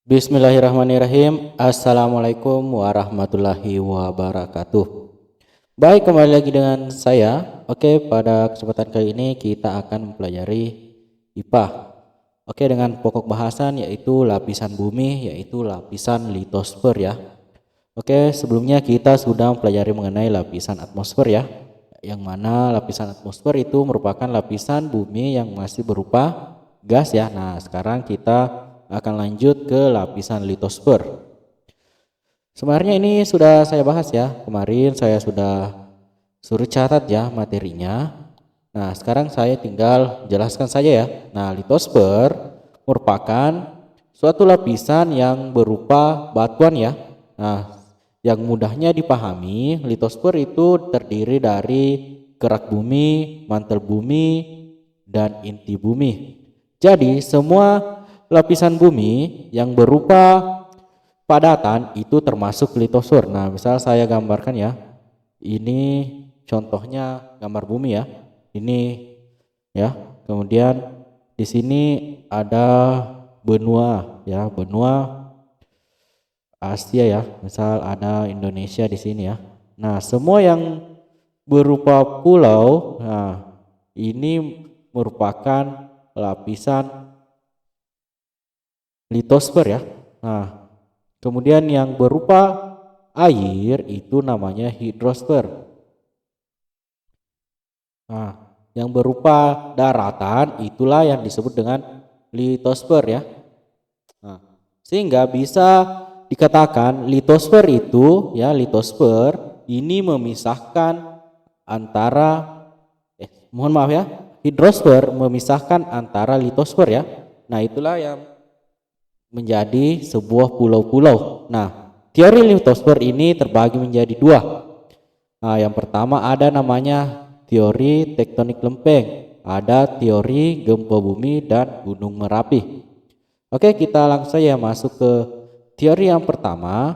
Bismillahirrahmanirrahim. Assalamualaikum warahmatullahi wabarakatuh. Baik, kembali lagi dengan saya. Oke, pada kesempatan kali ini kita akan mempelajari IPA. Oke, dengan pokok bahasan yaitu lapisan bumi, yaitu lapisan litosfer ya. Oke, sebelumnya kita sudah mempelajari mengenai lapisan atmosfer ya. Yang mana lapisan atmosfer itu merupakan lapisan bumi yang masih berupa gas ya. Nah, sekarang kita akan lanjut ke lapisan litosfer. Sebenarnya ini sudah saya bahas ya. Kemarin saya sudah suruh catat ya materinya. Nah, sekarang saya tinggal jelaskan saja ya. Nah, litosfer merupakan suatu lapisan yang berupa batuan ya. Nah, yang mudahnya dipahami, litosfer itu terdiri dari kerak bumi, mantel bumi, dan inti bumi. Jadi, semua lapisan bumi yang berupa padatan itu termasuk litosfer. Nah, misal saya gambarkan ya. Ini contohnya gambar bumi ya. Ini ya. Kemudian di sini ada benua ya, benua Asia ya. Misal ada Indonesia di sini ya. Nah, semua yang berupa pulau, nah ini merupakan lapisan litosfer ya. Nah, kemudian yang berupa air itu namanya hidrosfer. Nah, yang berupa daratan itulah yang disebut dengan litosfer ya. Nah, sehingga bisa dikatakan litosfer itu ya, litosfer ini memisahkan antara mohon maaf ya, hidrosfer memisahkan antara litosfer ya. Nah, itulah yang menjadi sebuah pulau-pulau. Nah, teori litosfer ini terbagi menjadi dua. Nah, yang pertama ada namanya teori tektonik lempeng, ada teori gempa bumi dan gunung Merapi. Oke, kita langsung saja masuk ke teori yang pertama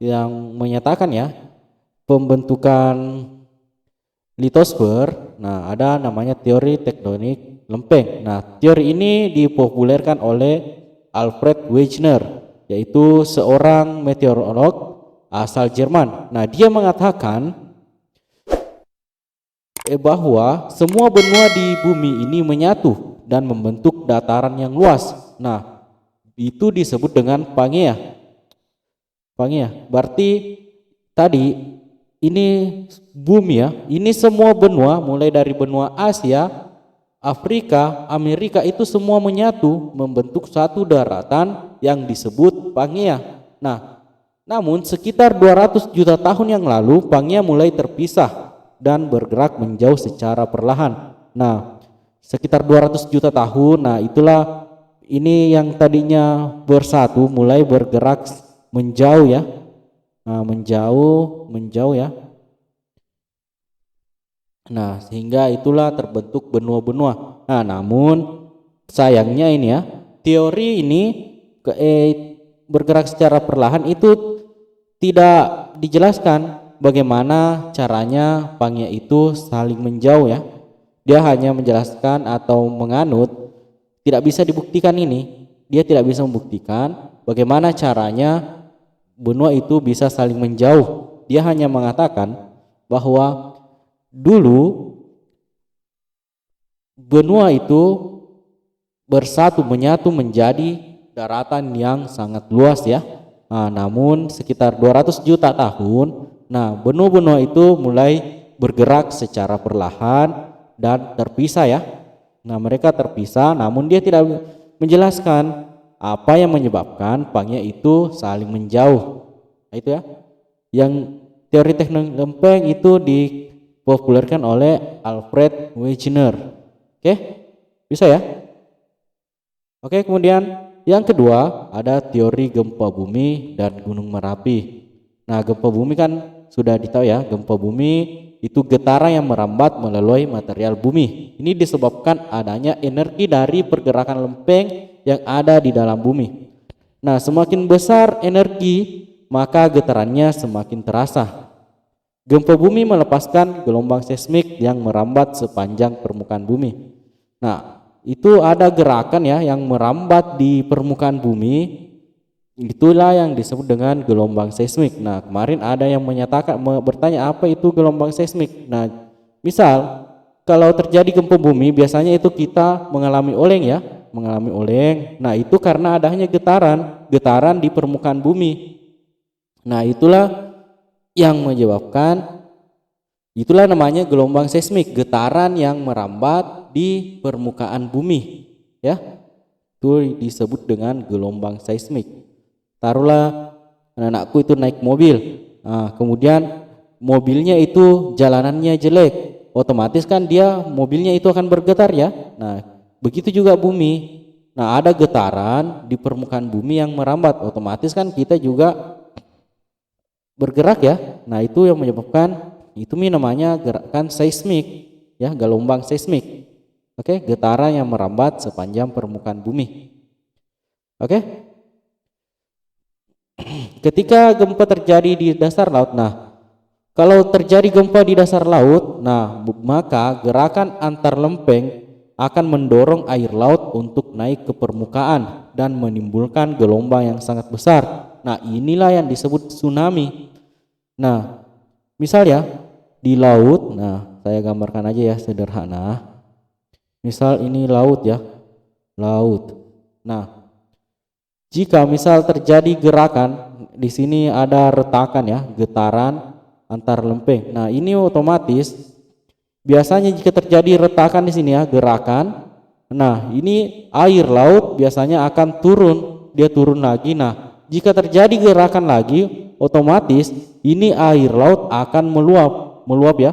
yang menyatakan ya pembentukan litosfer. Nah, ada namanya teori tektonik lempeng. Nah, teori ini dipopulerkan oleh Alfred Wegener, yaitu seorang meteorolog asal Jerman. Nah, dia mengatakan bahwa semua benua di bumi ini menyatu dan membentuk dataran yang luas. Nah, itu disebut dengan Pangea. Pangea berarti tadi ini bumi ya, ini semua benua mulai dari benua Asia, Afrika, Amerika itu semua menyatu membentuk satu daratan yang disebut Pangea. Nah, namun sekitar 200 juta tahun yang lalu Pangea mulai terpisah dan bergerak menjauh secara perlahan. Nah, sekitar 200 juta tahun, nah itulah ini yang tadinya bersatu mulai bergerak menjauh ya. Nah, menjauh ya. Nah, sehingga itulah terbentuk benua-benua. Nah, namun sayangnya ini ya, teori ini bergerak secara perlahan itu tidak dijelaskan bagaimana caranya Pangea itu saling menjauh ya. Dia hanya menjelaskan atau menganut, tidak bisa dibuktikan ini. Dia tidak bisa membuktikan bagaimana caranya benua itu bisa saling menjauh. Dia hanya mengatakan bahwa dulu benua itu bersatu menyatu menjadi daratan yang sangat luas ya. Nah, namun sekitar 200 juta tahun, nah benua-benua itu mulai bergerak secara perlahan dan terpisah ya. Nah, mereka terpisah, namun dia tidak menjelaskan apa yang menyebabkan Pangea itu saling menjauh. Nah, itu ya. Yang teori tektonik lempeng itu dipopulerkan oleh Alfred Wegener. Oke, bisa ya? Oke, kemudian yang kedua ada teori gempa bumi dan gunung Merapi. Nah, gempa bumi kan sudah ditahu ya, gempa bumi itu getaran yang merambat melalui material bumi. Ini disebabkan adanya energi dari pergerakan lempeng yang ada di dalam bumi. Nah, semakin besar energi, maka getarannya semakin terasa. Gempa bumi melepaskan gelombang seismik yang merambat sepanjang permukaan bumi. Nah, itu ada gerakan ya yang merambat di permukaan bumi Itulah yang disebut dengan gelombang seismik. Nah, kemarin ada yang bertanya apa itu gelombang seismik. Nah, misal kalau terjadi gempa bumi biasanya itu kita mengalami oleng ya, mengalami oleng. Nah, itu karena adanya getaran di permukaan bumi. Nah, itulah namanya gelombang seismik, getaran yang merambat di permukaan bumi, ya. Itu disebut dengan gelombang seismik. Taruhlah anak-anakku itu naik mobil, nah, kemudian mobilnya itu jalanannya jelek, otomatis kan mobilnya itu akan bergetar ya. Nah, begitu juga bumi. Nah, ada getaran di permukaan bumi yang merambat, otomatis kan kita juga bergerak ya. Nah, itu yang menyebabkan namanya gerakan seismik ya, gelombang seismik. Oke, getaran yang merambat sepanjang permukaan bumi. Oke. Ketika gempa terjadi di dasar laut, nah kalau terjadi gempa di dasar laut, nah maka gerakan antar lempeng akan mendorong air laut untuk naik ke permukaan dan menimbulkan gelombang yang sangat besar. Nah, inilah yang disebut tsunami. Nah, misal ya di laut, nah saya gambarkan aja ya sederhana. Misal ini laut ya, laut. Nah, jika misal terjadi gerakan di sini ada retakan ya, getaran antar lempeng. Nah, ini otomatis biasanya jika terjadi retakan di sini ya, gerakan. Nah, ini air laut biasanya akan turun, dia turun lagi. Nah, jika terjadi gerakan lagi, otomatis ini air laut akan meluap ya.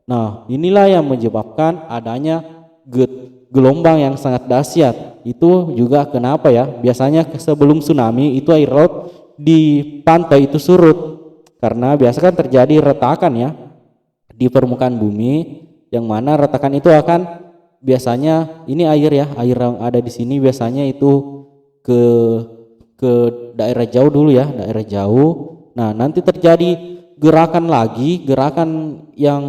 Nah, inilah yang menyebabkan adanya gelombang yang sangat dahsyat. Itu juga kenapa ya, biasanya sebelum tsunami itu air laut di pantai itu surut, karena biasa kan terjadi retakan ya di permukaan bumi, yang mana retakan itu akan biasanya ini air yang ada di sini biasanya itu ke daerah jauh dulu ya, daerah jauh. Nah, nanti terjadi gerakan yang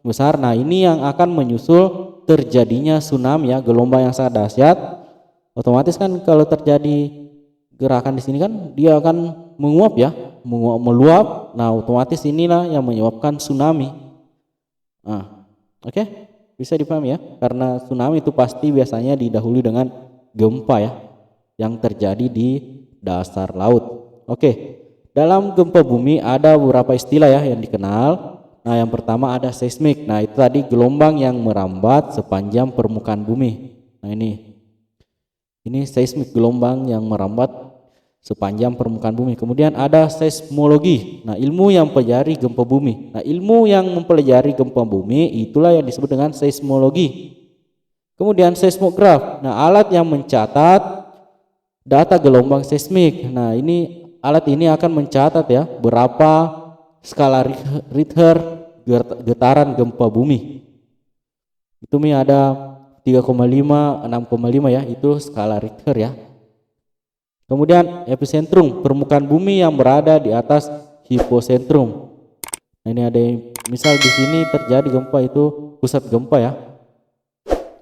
besar. Nah, ini yang akan menyusul terjadinya tsunami ya, gelombang yang sangat dahsyat. Otomatis kan kalau terjadi gerakan di sini kan dia akan menguap ya, meluap. Nah, otomatis inilah yang menyebabkan tsunami. Nah, oke, bisa dipahami ya, karena tsunami itu pasti biasanya didahului dengan gempa ya yang terjadi di dasar laut. Oke, dalam gempa bumi ada beberapa istilah ya yang dikenal. Nah, yang pertama ada seismik. Nah, itu tadi gelombang yang merambat sepanjang permukaan bumi. Nah, ini seismik, gelombang yang merambat sepanjang permukaan bumi. Kemudian ada seismologi. Nah, ilmu yang mempelajari gempa bumi. Nah, ilmu yang mempelajari gempa bumi itulah yang disebut dengan seismologi. Kemudian seismograf. Nah, alat yang mencatat data gelombang seismik. Nah, alat ini akan mencatat ya berapa skala Richter getaran gempa bumi. Itu ada 3,5, 6,5 ya, itu skala Richter ya. Kemudian epicentrum, permukaan bumi yang berada di atas hipocentrum. Nah, ini ada misal di sini terjadi gempa, itu pusat gempa ya.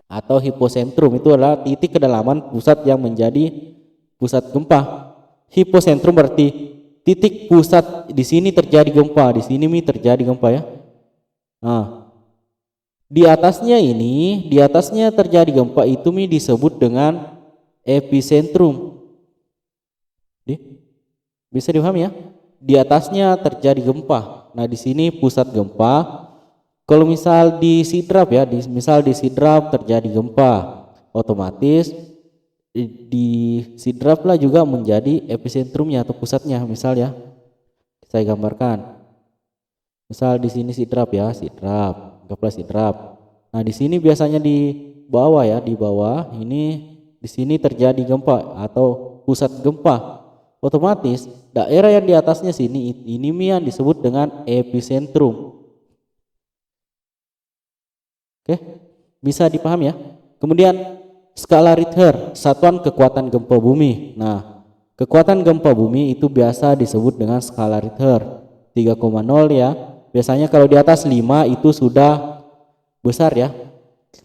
Atau hipocentrum itu adalah titik kedalaman pusat yang menjadi pusat gempa. Hipocentrum berarti titik pusat, di sini terjadi gempa, di sini terjadi gempa ya. Nah, di atasnya terjadi gempa itu disebut dengan epicentrum. Bisa dipahami ya? Di atasnya terjadi gempa. Nah, di sini pusat gempa. Kalau misal di sidrap ya, misal di sidrap terjadi gempa, otomatis di sidrap lah juga menjadi epicentrumnya atau pusatnya. Misal ya, saya gambarkan. Misal di sini sidrap ya, anggaplah sidrap. Nah, di sini biasanya di bawah ya, di bawah ini di sini terjadi gempa atau pusat gempa. Otomatis daerah yang di atasnya sini ini yang disebut dengan epicentrum. Oke, bisa dipahami ya. Kemudian skala Richter, satuan kekuatan gempa bumi. Nah, kekuatan gempa bumi itu biasa disebut dengan skala Richter 3,0 ya. Biasanya kalau di atas 5 itu sudah besar ya.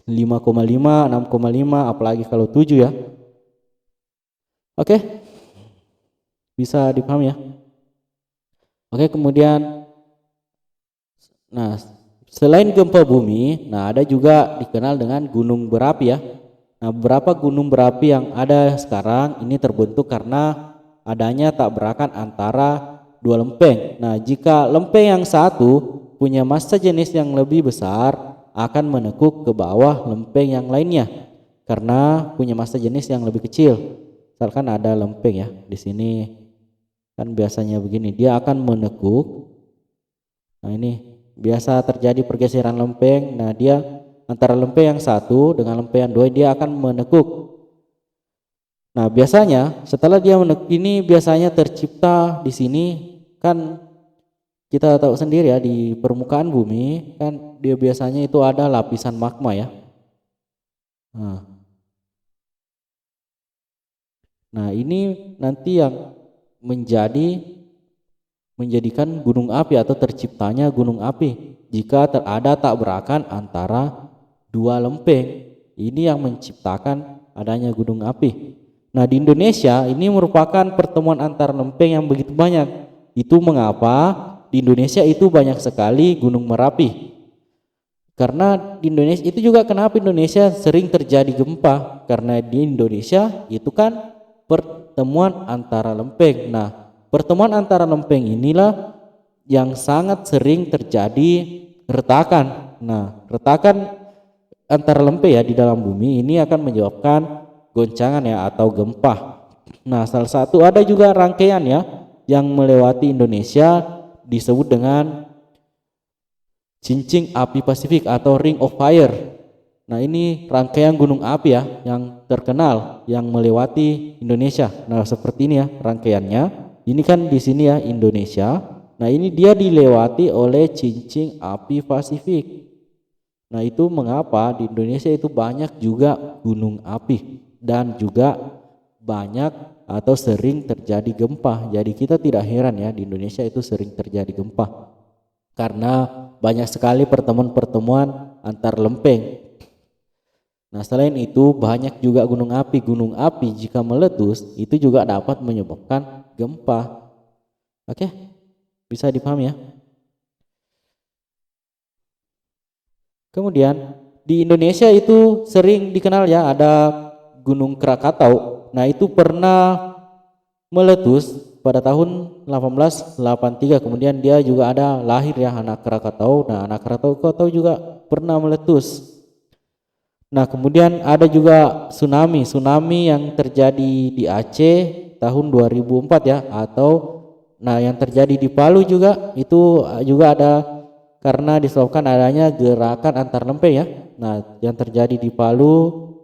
5,5, 6,5, apalagi kalau 7 ya. Oke. Bisa dipahami ya? Oke, kemudian nah, selain gempa bumi, nah ada juga dikenal dengan gunung berapi ya. Nah, beberapa gunung berapi yang ada sekarang ini terbentuk karena adanya tabrakan antara dua lempeng. Nah, jika lempeng yang satu punya massa jenis yang lebih besar, akan menekuk ke bawah lempeng yang lainnya karena punya massa jenis yang lebih kecil. Misalkan ada lempeng ya di sini, kan biasanya begini, dia akan menekuk. Nah, ini biasa terjadi pergeseran lempeng. Nah, dia antara lempeng yang satu dengan lempeng yang dua, dia akan menekuk. Nah, biasanya setelah dia menekuk ini biasanya tercipta di sini, kan kita tahu sendiri ya, di permukaan bumi kan dia biasanya itu ada lapisan magma ya. Nah, ini nanti yang menjadikan gunung api atau terciptanya gunung api jika ada tabrakan antara dua lempeng. Ini yang menciptakan adanya gunung api. Nah, di Indonesia ini merupakan pertemuan antar lempeng yang begitu banyak. Itu mengapa di Indonesia itu banyak sekali gunung Merapi. Karena di Indonesia itu juga kenapa Indonesia sering terjadi gempa, karena di Indonesia itu kan pertemuan antara lempeng. Nah, pertemuan antara lempeng inilah yang sangat sering terjadi retakan. Nah, retakan antara lempeng ya di dalam bumi ini akan menyebabkan goncangan ya atau gempa. Nah, salah satu ada juga rangkaian ya yang melewati Indonesia disebut dengan cincin api Pasifik atau Ring of Fire. Nah, ini rangkaian gunung api ya yang terkenal yang melewati Indonesia. Nah, seperti ini ya rangkaiannya. Ini kan di sini ya Indonesia. Nah, ini dia dilewati oleh cincin api Pasifik. Nah, itu mengapa di Indonesia itu banyak juga gunung api dan juga banyak atau sering terjadi gempa. Jadi kita tidak heran ya di Indonesia itu sering terjadi gempa karena banyak sekali pertemuan-pertemuan antar lempeng. Nah, selain itu banyak juga gunung api. Gunung api jika meletus itu juga dapat menyebabkan gempa. Oke, bisa dipahami ya. Kemudian di Indonesia itu sering dikenal ya ada Gunung Krakatau. Nah, itu pernah meletus pada tahun 1883. Kemudian dia juga ada lahir ya anak Krakatau. Nah, anak Krakatau juga pernah meletus. Nah, kemudian ada juga tsunami yang terjadi di Aceh tahun 2004 ya, atau nah yang terjadi di Palu juga itu juga ada karena disebabkan adanya gerakan antar lempeng ya. Nah, yang terjadi di Palu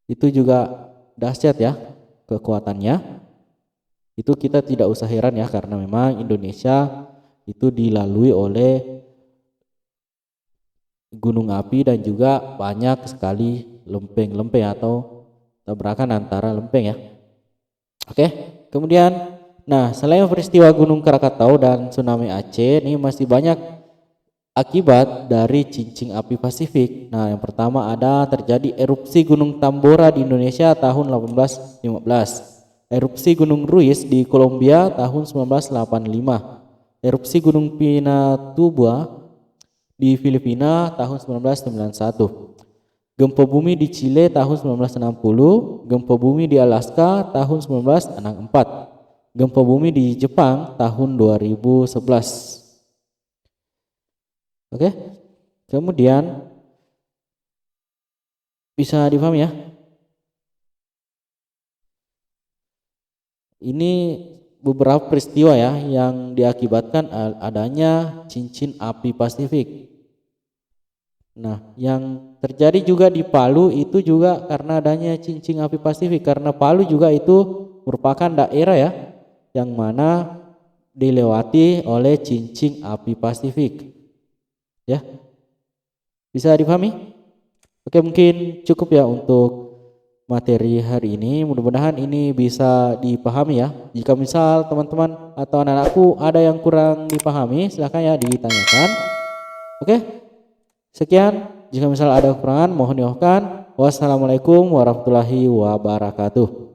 itu juga dahsyat ya kekuatannya. Itu kita tidak usah heran ya karena memang Indonesia itu dilalui oleh gunung api dan juga banyak sekali lempeng-lempeng atau tabrakan antara lempeng ya. Oke, kemudian nah selain peristiwa Gunung Krakatau dan tsunami Aceh, ini masih banyak akibat dari cincin api Pasifik. Nah, yang pertama ada terjadi erupsi Gunung Tambora di Indonesia tahun 1815. Erupsi Gunung Ruiz di Kolombia tahun 1985. Erupsi Gunung Pinatubo di Filipina tahun 1991. Gempa bumi di Chile tahun 1960, gempa bumi di Alaska tahun 1964, gempa bumi di Jepang tahun 2011. Oke. Kemudian bisa dipahami ya? Ini beberapa peristiwa ya yang diakibatkan adanya cincin api Pasifik. Nah, yang terjadi juga di Palu itu juga karena adanya cincin api Pasifik, karena Palu juga itu merupakan daerah ya yang mana dilewati oleh cincin api Pasifik. Ya. Bisa dipahami? Oke, mungkin cukup ya untuk materi hari ini. Mudah-mudahan ini bisa dipahami ya. Jika misal teman-teman atau anak-anakku ada yang kurang dipahami, silahkan ya ditanyakan. Oke, sekian. Jika misal ada kekurangan mohon dimaafkan. Wassalamualaikum warahmatullahi wabarakatuh.